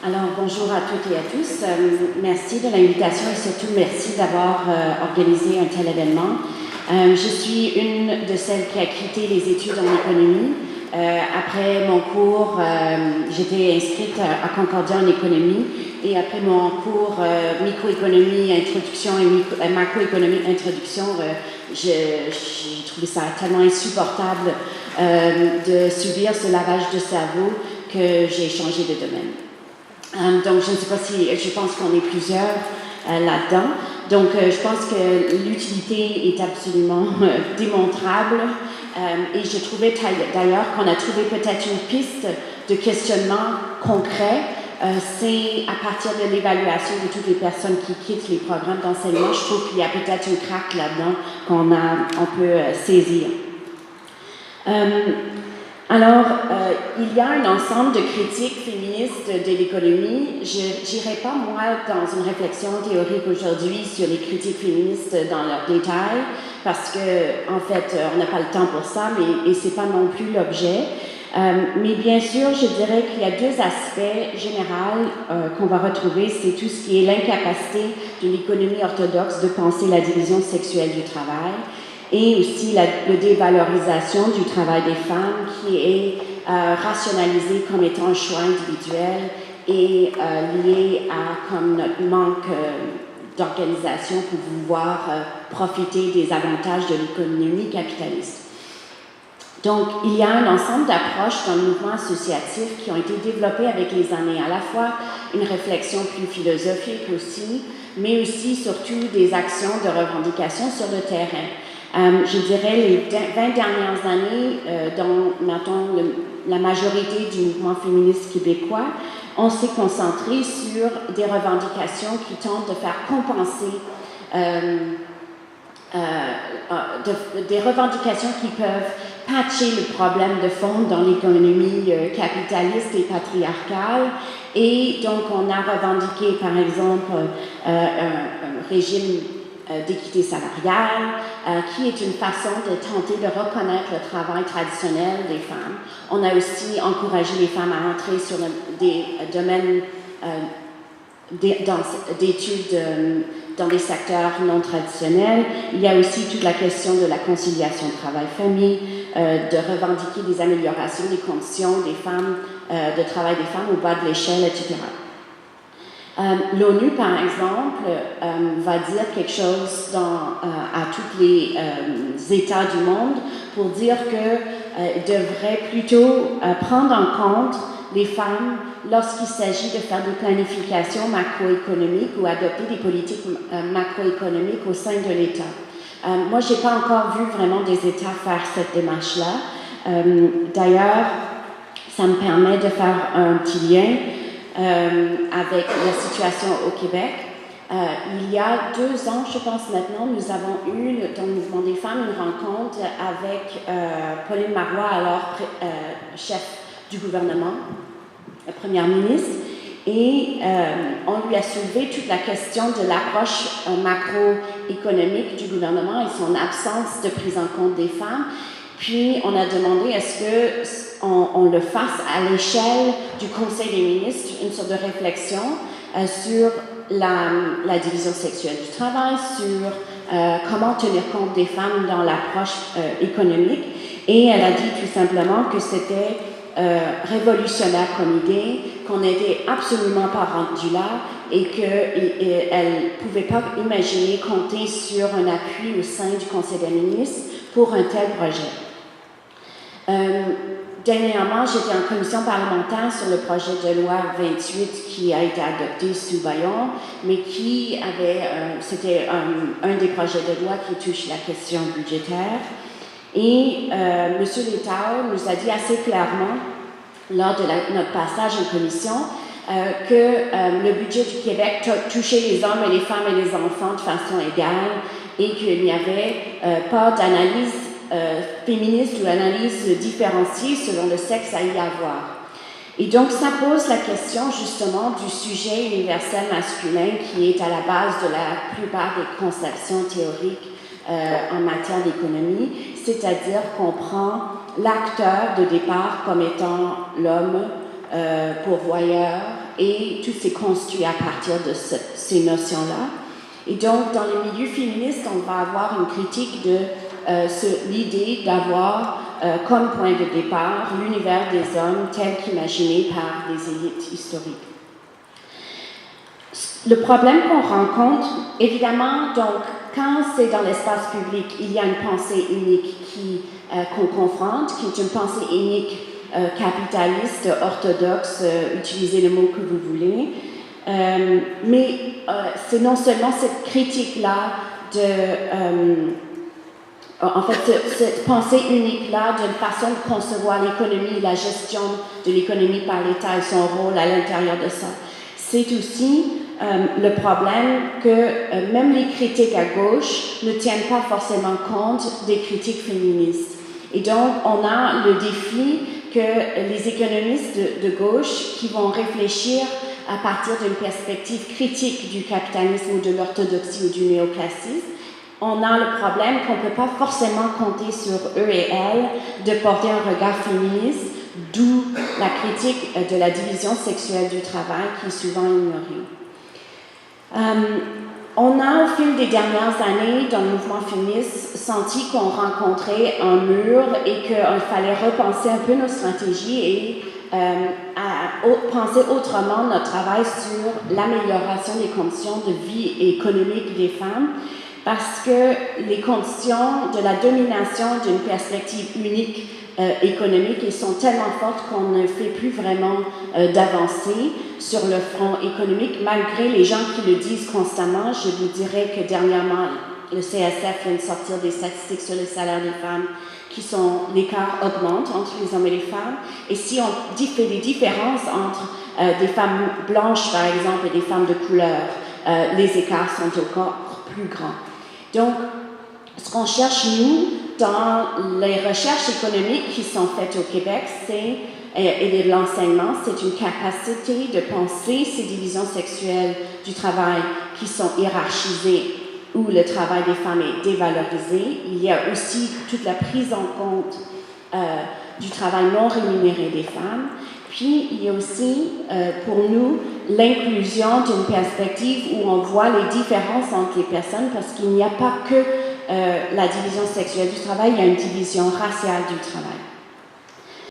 Alors, bonjour à toutes et à tous. Merci de l'invitation et surtout merci d'avoir organisé un tel événement. Je suis une de celles qui a quitté les études en économie. Après mon cours, j'étais inscrite à Concordia en économie et après mon cours microéconomie introduction et macroéconomie introduction, j'ai trouvé ça tellement insupportable de subir ce lavage de cerveau que j'ai changé de domaine. Donc, je ne sais pas si, je pense qu'on est plusieurs là-dedans. Donc, je pense que l'utilité est absolument démontrable. Et je trouvais d'ailleurs qu'on a trouvé peut-être une piste de questionnement concret. C'est à partir de l'évaluation de toutes les personnes qui quittent les programmes d'enseignement, je trouve qu'il y a peut-être une craque là-dedans qu'on peut saisir. Alors, il y a un ensemble de critiques féministes de l'économie. Je n'irai pas, moi, dans une réflexion théorique aujourd'hui sur les critiques féministes dans leur détail, parce que, en fait, on n'a pas le temps pour ça, et ce n'est pas non plus l'objet. Mais bien sûr, je dirais qu'il y a deux aspects généraux qu'on va retrouver. C'est tout ce qui est l'incapacité de l'économie orthodoxe de penser la division sexuelle du travail, et aussi la dévalorisation du travail des femmes qui est rationalisé comme étant un choix individuel et lié à comme notre manque d'organisation pour pouvoir profiter des avantages de l'économie capitaliste. Donc, il y a un ensemble d'approches dans le mouvement associatif qui ont été développées avec les années, à la fois une réflexion plus philosophique aussi, mais aussi surtout des actions de revendication sur le terrain. Je dirais les 20 dernières années, dont la majorité du mouvement féministe québécois, on s'est concentré sur des revendications qui tentent de faire compenser, des revendications qui peuvent patcher le problème de fond dans l'économie capitaliste et patriarcale. Et donc, on a revendiqué, par exemple, un régime d'équité salariale, qui est une façon de tenter de reconnaître le travail traditionnel des femmes. On a aussi encouragé les femmes à entrer sur des domaines d'études dans des secteurs non traditionnels. Il y a aussi toute la question de la conciliation travail-famille, de revendiquer des améliorations des conditions des femmes, de travail des femmes au bas de l'échelle, etc. L'ONU, par exemple, va dire quelque chose à tous les États du monde pour dire qu'ils devraient plutôt prendre en compte les femmes lorsqu'il s'agit de faire des planifications macroéconomiques ou adopter des politiques macroéconomiques au sein de l'État. Moi, je n'ai pas encore vu vraiment des États faire cette démarche-là. D'ailleurs, ça me permet de faire un petit lien avec la situation au Québec. Il y a 2 ans, je pense maintenant, nous avons eu, dans le mouvement des femmes, une rencontre avec Pauline Marois, alors chef du gouvernement, la première ministre, et on lui a soulevé toute la question de l'approche macroéconomique du gouvernement et son absence de prise en compte des femmes. Puis, on a demandé est-ce qu'on le fasse à l'échelle du Conseil des ministres, une sorte de réflexion sur la division sexuelle du travail, sur comment tenir compte des femmes dans l'approche économique. Et elle a dit tout simplement que c'était révolutionnaire comme idée, qu'on n'était absolument pas rendu là et qu'elle ne pouvait pas imaginer compter sur un appui au sein du Conseil des ministres pour un tel projet. Dernièrement, j'étais en commission parlementaire sur le projet de loi 28 qui a été adopté sous Bayon, mais qui avait, c'était un des projets de loi qui touche la question budgétaire. Et M. Létard nous a dit assez clairement, lors de notre passage en commission, que le budget du Québec touchait les hommes et les femmes et les enfants de façon égale et qu'il n'y avait pas d'analyse féministe ou analyse différenciée selon le sexe à y avoir. Et donc, ça pose la question justement du sujet universel masculin qui est à la base de la plupart des conceptions théoriques en matière d'économie, c'est-à-dire qu'on prend l'acteur de départ comme étant l'homme pourvoyeur et tout s'est construit à partir de ces notions-là. Et donc, dans les milieux féministes, on va avoir une critique de l'idée d'avoir comme point de départ l'univers des hommes tel qu'imaginé par les élites historiques. Le problème qu'on rencontre, évidemment, donc, quand c'est dans l'espace public, il y a une pensée unique qu'on confronte, qui est une pensée unique capitaliste, orthodoxe, utilisez le mot que vous voulez. Mais c'est non seulement cette critique-là en fait, cette pensée unique-là d'une façon de concevoir l'économie, la gestion de l'économie par l'État et son rôle à l'intérieur de ça. C'est aussi le problème que même les critiques à gauche ne tiennent pas forcément compte des critiques féministes. Et donc, on a le défi que les économistes de gauche qui vont réfléchir à partir d'une perspective critique du capitalisme ou de l'orthodoxie ou du néoclassisme, on a le problème qu'on ne peut pas forcément compter sur eux et elles de porter un regard féministe, d'où la critique de la division sexuelle du travail qui est souvent ignorée. On a, au fil des dernières années, dans le mouvement féministe, senti qu'on rencontrait un mur et qu'il fallait repenser un peu nos stratégies et penser autrement notre travail sur l'amélioration des conditions de vie économique des femmes, parce que les conditions de la domination d'une perspective unique économique et sont tellement fortes qu'on ne fait plus vraiment d'avancées sur le front économique, malgré les gens qui le disent constamment. Je vous dirais que dernièrement, le CSF vient de sortir des statistiques sur le salaire des femmes l'écart augmente entre les hommes et les femmes. Et si on fait des différences entre des femmes blanches, par exemple, et des femmes de couleur, les écarts sont encore plus grands. Donc, ce qu'on cherche, nous, dans les recherches économiques qui sont faites au Québec, et de l'enseignement, c'est une capacité de penser ces divisions sexuelles du travail qui sont hiérarchisées, où le travail des femmes est dévalorisé. Il y a aussi toute la prise en compte du travail non rémunéré des femmes. Puis, il y a aussi, pour nous, l'inclusion d'une perspective où on voit les différences entre les personnes, parce qu'il n'y a pas que la division sexuelle du travail, il y a une division raciale du travail.